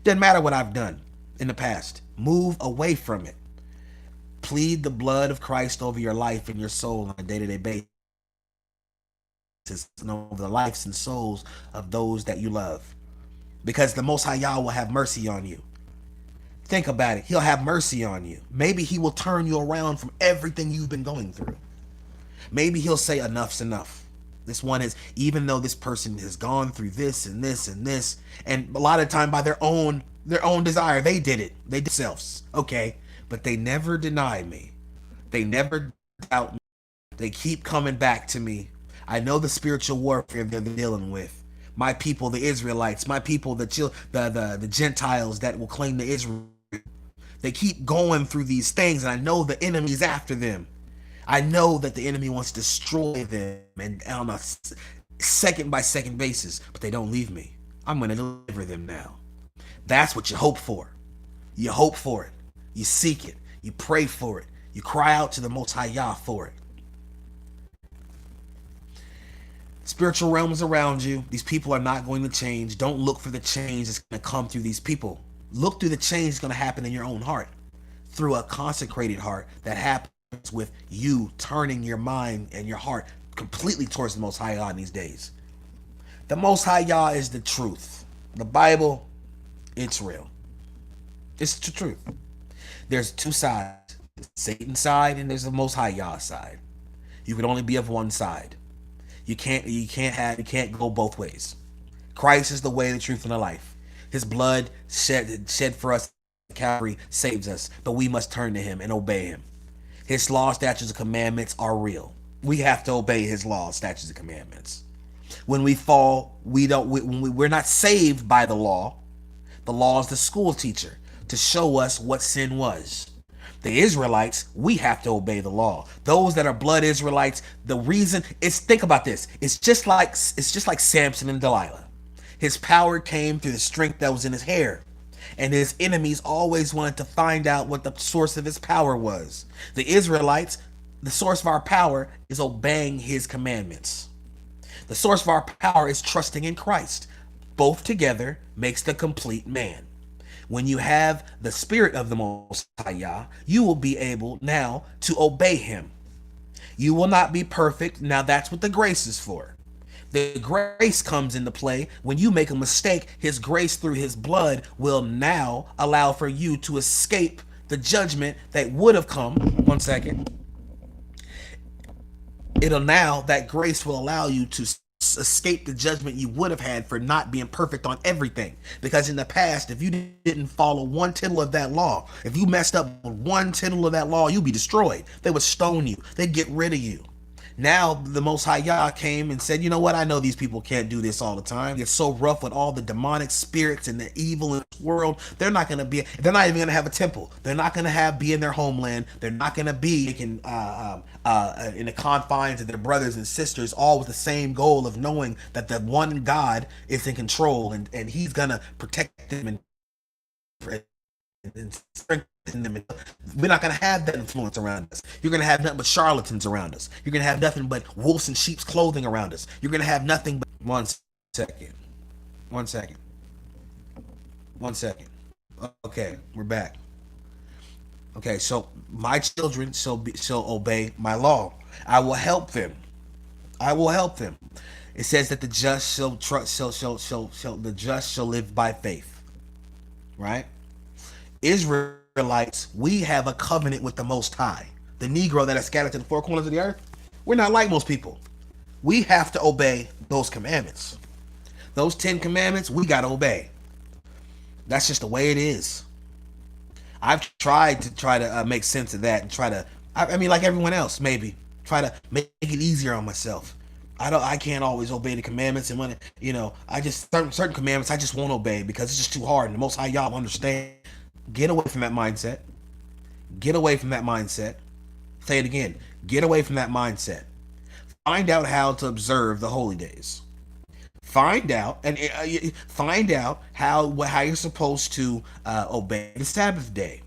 Doesn't matter what I've done in the past. Move away from it. Plead the blood of Christ over your life and your soul on a day-to-day basis, and over the lives and souls of those that you love. Because the Most High Yah will have mercy on you. Think about it. He'll have mercy on you. Maybe he will turn you around from everything you've been going through. Maybe he'll say enough's enough. This one is, even though this person has gone through this and this and this, and a lot of time by their own desire, they did it. They did themselves. Okay. But they never deny me. They never doubt me. They keep coming back to me. I know the spiritual warfare they're dealing with. My people, the Israelites, my people, the Gentiles that will claim the Israel. They keep going through these things, and I know the enemy's after them. I know that the enemy wants to destroy them and on a second by second basis, but they don't leave me. I'm going to deliver them now. That's what you hope for. You hope for it. You seek it. You pray for it. You cry out to the Most High Yah for it. Spiritual realms around you. These people are not going to change. Don't look for the change that's going to come through these people. Look through the change that's going to happen in your own heart. Through a consecrated heart that happens with you turning your mind and your heart completely towards the Most High Yah in these days. The Most High Yah is the truth. The Bible, it's real. It's the truth. There's two sides. Satan's side and there's the Most High Yah side. You can only be of one side. You can't go both ways. Christ is the way, the truth, and the life. His blood shed for us at Calvary saves us, but we must turn to him and obey him. His law, statutes, and commandments are real. We have to obey his law, statutes, and commandments. When we fall, we're not saved by the law. The law is the school teacher to show us what sin was. The Israelites, we have to obey the law. Those that are blood Israelites, the reason is, think about this. It's just like Samson and Delilah. His power came through the strength that was in his hair. And his enemies always wanted to find out what the source of his power was. The Israelites, the source of our power is obeying his commandments. The source of our power is trusting in Christ. Both together makes the complete man. When you have the spirit of the Most High Yah, you will be able now to obey him. You will not be perfect. Now that's what the grace is for. The grace comes into play when you make a mistake. His grace through his blood will now allow for you to escape the judgment that would have come. One second. That grace will allow you to escape the judgment you would have had for not being perfect on everything. Because in the past, if you didn't follow one tittle of that law, if you messed up with one tittle of that law, you'd be destroyed. They would stone you. They'd get rid of you. Now the Most High Yah came and said, you know what? I know these people can't do this all the time. It's so rough with all the demonic spirits and the evil in this world. They're not even going to have a temple. They're not going to be in their homeland. They're not going to be in the confines of their brothers and sisters, all with the same goal of knowing that the one God is in control and he's going to protect them and strengthen them. We're not going to have that influence around us. You're going to have nothing but charlatans around us. You're going to have nothing but wolves in sheep's clothing around us. You're going to have nothing but... One second. Okay, we're back. Okay, so my children shall obey my law. I will help them. It says that the just the just shall live by faith. Right? Israelites, we have a covenant with the Most High. The Negro that is scattered to the four corners of the earth, we're not like most people. We have to obey those commandments. Those 10 commandments, we got to obey. That's just the way it is. I've tried to make sense of that and I mean, like everyone else, maybe try to make it easier on myself. I can't always obey the commandments, and when certain commandments I just won't obey because it's just too hard, and the Most High Yah will understand. Get away from that mindset. Say it again. Get away from that mindset. Find out how to observe the holy days. Find out how you're supposed to obey the Sabbath day.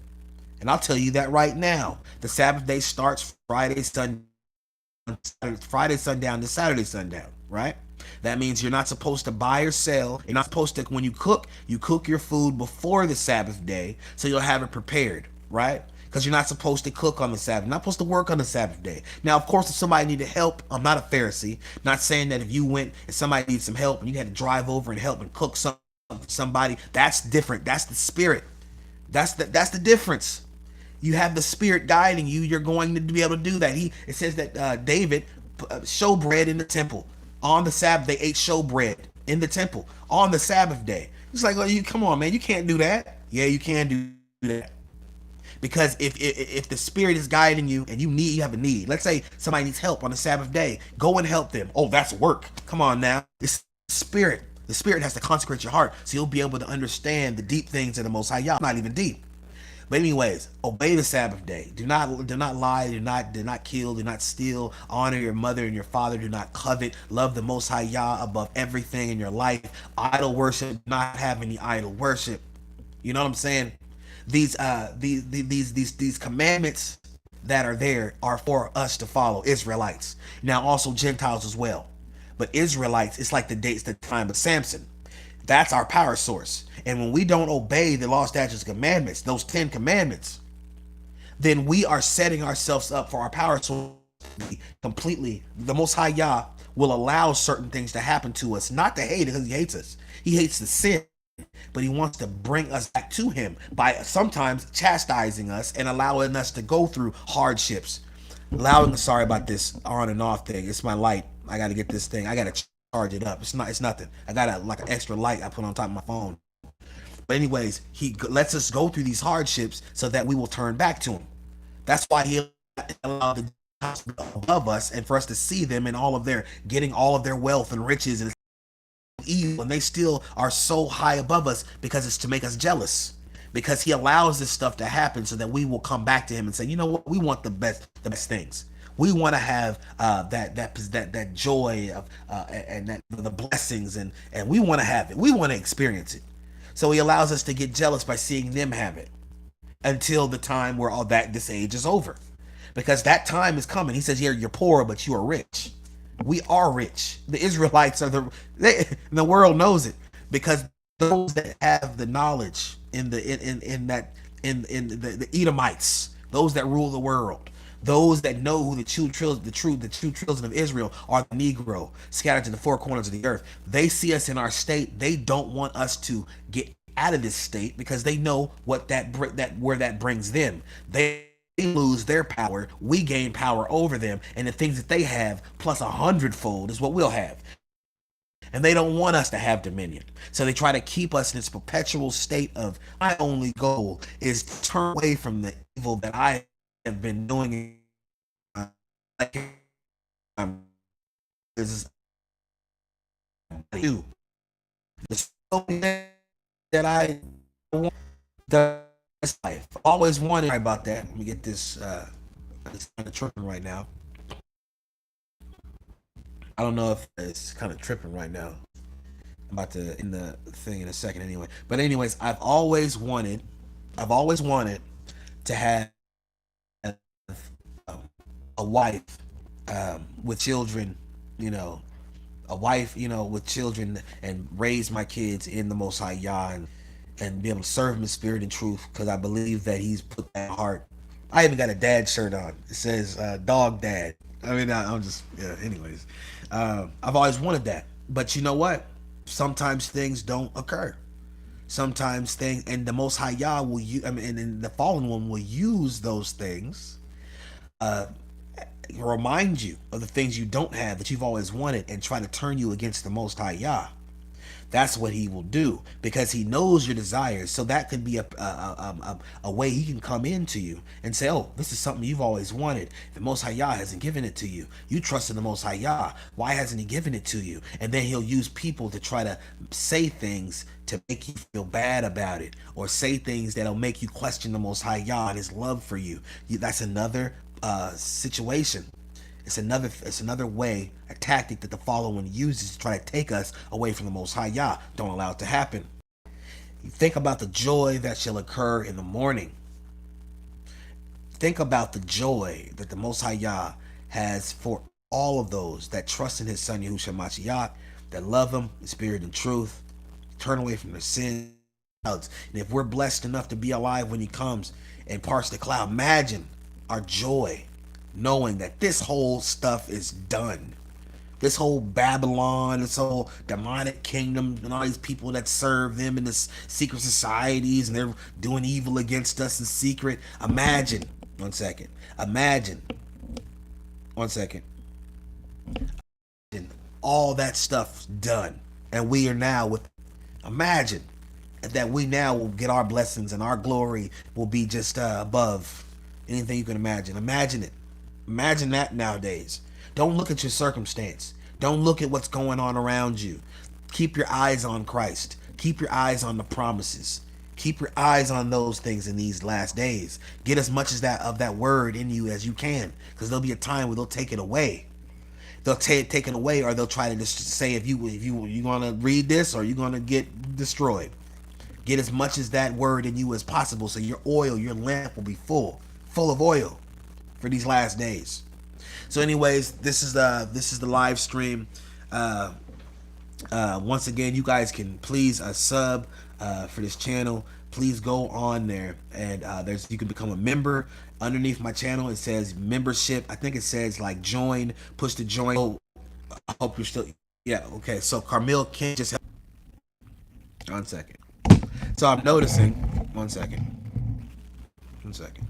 And I'll tell you that right now. The Sabbath day starts Friday sundown to Saturday sundown, right? That means you're not supposed to buy or sell. You're not supposed to, when you cook your food before the Sabbath day so you'll have it prepared, right? Because you're not supposed to cook on the Sabbath. You're not supposed to work on the Sabbath day. Now, of course, if somebody needed help, I'm not a Pharisee. Not saying that if you went and somebody needs some help and you had to drive over and help and cook somebody, that's different. That's the spirit. That's the difference. You have the spirit guiding you. You're going to be able to do that. It says that David showbread in the temple on the Sabbath. They ate showbread in the temple on the Sabbath day. It's like, well, you come on, man, you can't do that. Yeah, you can do that. Because if the spirit is guiding you and you have a need, let's say somebody needs help on the Sabbath day, go and help them. Oh, that's work. Come on now. It's spirit. The spirit has to consecrate your heart so you'll be able to understand the deep things of the Most High Yah. Not even deep. But anyways, obey the Sabbath day. Do not lie. Do not kill. Do not steal. Honor your mother and your father. Do not covet. Love the Most High Yah above everything in your life. Idol worship. Do not have any idol worship. You know what I'm saying? These commandments that are there are for us to follow, Israelites. Now also Gentiles as well. But Israelites, it's like the time of Samson. That's our power source. And when we don't obey the law, statutes, commandments, those 10 commandments, then we are setting ourselves up for our power source completely. The Most High Yah will allow certain things to happen to us, not to hate it because he hates us. He hates the sin, but he wants to bring us back to him by sometimes chastising us and allowing us to go through hardships. Sorry about this on and off thing. It's my light. I got to get this thing. I got to charge it up. It's nothing. I got like an extra light I put on top of my phone. But anyways, he lets us go through these hardships so that we will turn back to him. That's why he allowed the above us and for us to see them in all of their getting all of their wealth and riches and evil, and they still are so high above us because it's to make us jealous. Because he allows this stuff to happen so that we will come back to him and say, you know what, we want the best things. We want to have that joy of and that the blessings and we want to have it. We want to experience it. So he allows us to get jealous by seeing them have it until the time where this age is over, because that time is coming. He says, "Here you're poor, but you are rich." We are rich. The Israelites are the world knows it because those that have the knowledge in the Edomites, those that rule the world, those that know who the true children of Israel are, the Negro scattered to the four corners of the earth. They see us in our state. They don't want us to get out of this state because they know what where that brings them. They lose their power. We gain power over them, and the things that they have plus 100-fold is what we'll have. And they don't want us to have dominion. So they try to keep us in this perpetual state of, my only goal is to turn away from the evil that I have been doing. This is that I want the life. Always wanted. Sorry about that. Let me get this. It's kind of tripping right now. I don't know if it's kind of tripping right now. I'm about to end the thing in a second anyway. But anyways, I've always wanted to have a wife with children, a wife, with children, and raise my kids in the Most High Yah and be able to serve him in spirit and truth, because I believe that he's put that heart. I even got a dad shirt on. It says dog dad. I mean, I'm just, yeah, anyways. I've always wanted that. But you know what? Sometimes things don't occur. Sometimes things, and the Most High Yah will use, and the fallen one will use those things, remind you of the things you don't have that you've always wanted, and try to turn you against the Most High Yah. That's what he will do, because he knows your desires. So that could be a way he can come into you and say, oh, this is something you've always wanted. The Most High Yah hasn't given it to you. You trust in the Most High Yah. Why hasn't he given it to you? And then he'll use people to try to say things to make you feel bad about it, or say things that'll make you question the Most High Yah and his love for you. That's another situation. It's another way, a tactic that the fallen one uses to try to take us away from the Most High Yah. Don't allow it to happen. You think about the joy that shall occur in the morning. Think about the joy that the Most High Yah has for all of those that trust in His Son Yahushua Mashiach, that love Him in spirit and truth, turn away from their sins. And if we're blessed enough to be alive when He comes and parts the cloud, imagine our joy knowing that this whole stuff is done. This whole Babylon, this whole demonic kingdom, and all these people that serve them in this secret societies, and they're doing evil against us in secret. Imagine, one second. Imagine, one second. And all that stuff's done, and we are now with. Imagine that we now will get our blessings and our glory will be just above anything you can imagine. Imagine it. Imagine that nowadays. Don't look at your circumstance. Don't look at what's going on around you. Keep your eyes on Christ. Keep your eyes on the promises. Keep your eyes on those things in these last days. Get as much as that of that word in you as you can, because there'll be a time where they'll take it away. They'll take it away, or they'll try to just say if you gonna read this or you're gonna get destroyed. Get as much as that word in you as possible, so your oil, your lamp will be full of oil for these last days. So, anyways, this is the live stream. Once again, you guys can please sub for this channel. Please go on there, and you can become a member. Underneath my channel, it says membership. I think it says like join. Push the join. Oh, I hope you're still. Yeah. Okay. So Carmel can't just. 1 second. So I'm noticing. 1 second. 1 second.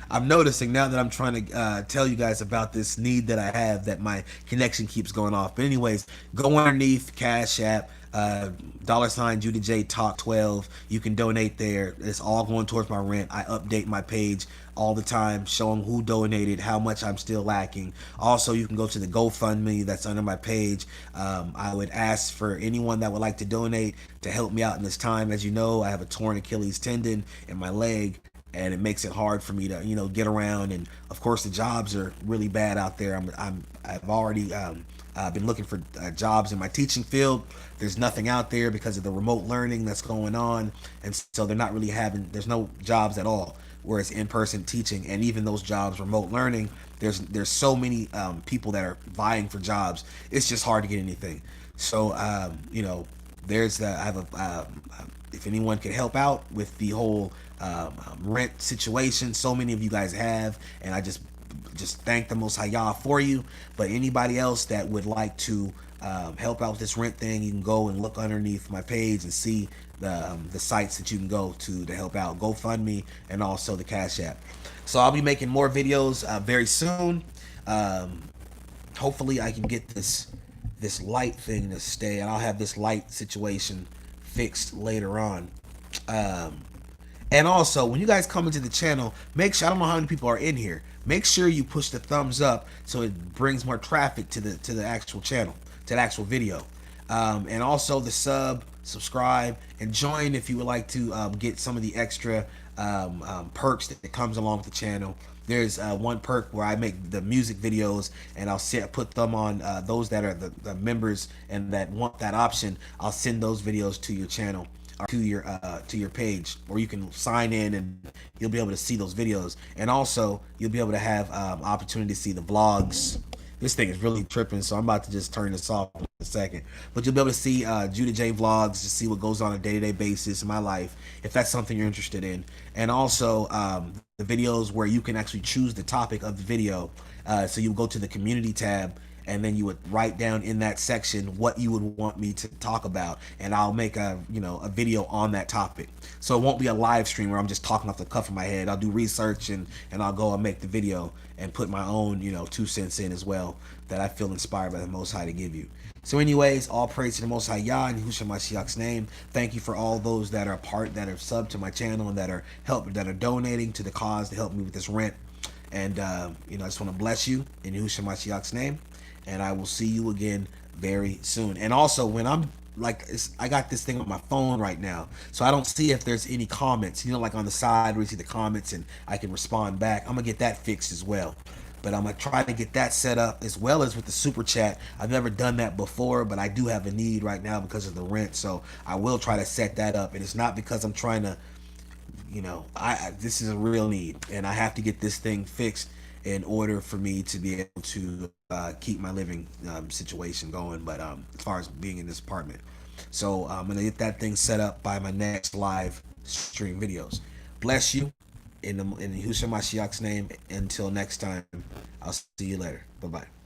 I'm noticing now that I'm trying to tell you guys about this need that I have, that my connection keeps going off. But anyways, go underneath Cash App, $ Judah J Talk 12. You can donate there. It's all going towards my rent. I update my page all the time, showing who donated, how much I'm still lacking. Also, you can go to the GoFundMe that's under my page. I would ask for anyone that would like to donate to help me out in this time. As you know, I have a torn Achilles tendon in my leg, and it makes it hard for me to get around. And of course the jobs are really bad out there. I've already been looking for jobs in my teaching field. There's nothing out there because of the remote learning that's going on, and so they're not really there's no jobs at all, whereas in-person teaching, and even those jobs remote learning, there's so many people that are vying for jobs. It's just hard to get anything. So there's I have a if anyone could help out with the whole rent situation, so many of you guys have, and I just thank the Most High Yah for you. But anybody else that would like to help out with this rent thing, you can go and look underneath my page and see the sites that you can go to help out. GoFundMe and also the Cash App. So I'll be making more videos very soon. Hopefully I can get this light thing to stay, and I'll have this light situation fixed later on. And also, when you guys come into the channel, make sure, I don't know how many people are in here, make sure you push the thumbs up so it brings more traffic to the actual channel, to the actual video. And also the subscribe, and join if you would like to get some of the extra perks that comes along with the channel. There's one perk where I make the music videos, and I'll put them on those that are the members and that want that option. I'll send those videos to your channel, or to your page, or you can sign in and you'll be able to see those videos. And also you'll be able to have opportunity to see the vlogs. This thing is really tripping, so I'm about to just turn this off in a second. But you'll be able to see Judah J vlogs, to see what goes on a day-to-day basis in my life, if that's something you're interested in. And also the videos where you can actually choose the topic of the video. So you go to the community tab, and then you would write down in that section what you would want me to talk about, and I'll make a video on that topic. So it won't be a live stream where I'm just talking off the cuff of my head. I'll do research, and I'll go and make the video and put my own 2 cents in as well, that I feel inspired by the Most High to give you. So anyways, all praise to the Most High Yah in Yahushua Mashiach's name. Thank you for all those that are that are subbed to my channel and that are donating to the cause to help me with this rent. And I just want to bless you in Yahushua Mashiach's name. And I will see you again very soon. And also, when I'm I got this thing on my phone right now, so I don't see if there's any comments, like on the side where you see the comments and I can respond back. I'm gonna get that fixed as well. But I'm gonna try to get that set up, as well as with the super chat. I've never done that before, but I do have a need right now because of the rent, so I will try to set that up. And it's not because I'm trying to you know, this is a real need, and I have to get this thing fixed in order for me to be able to keep my living situation going. But as far as being in this apartment, so I'm gonna get that thing set up by my next live stream videos. Bless you in Yahushua Mashiach's name. Until next time, I'll see you later. Bye bye.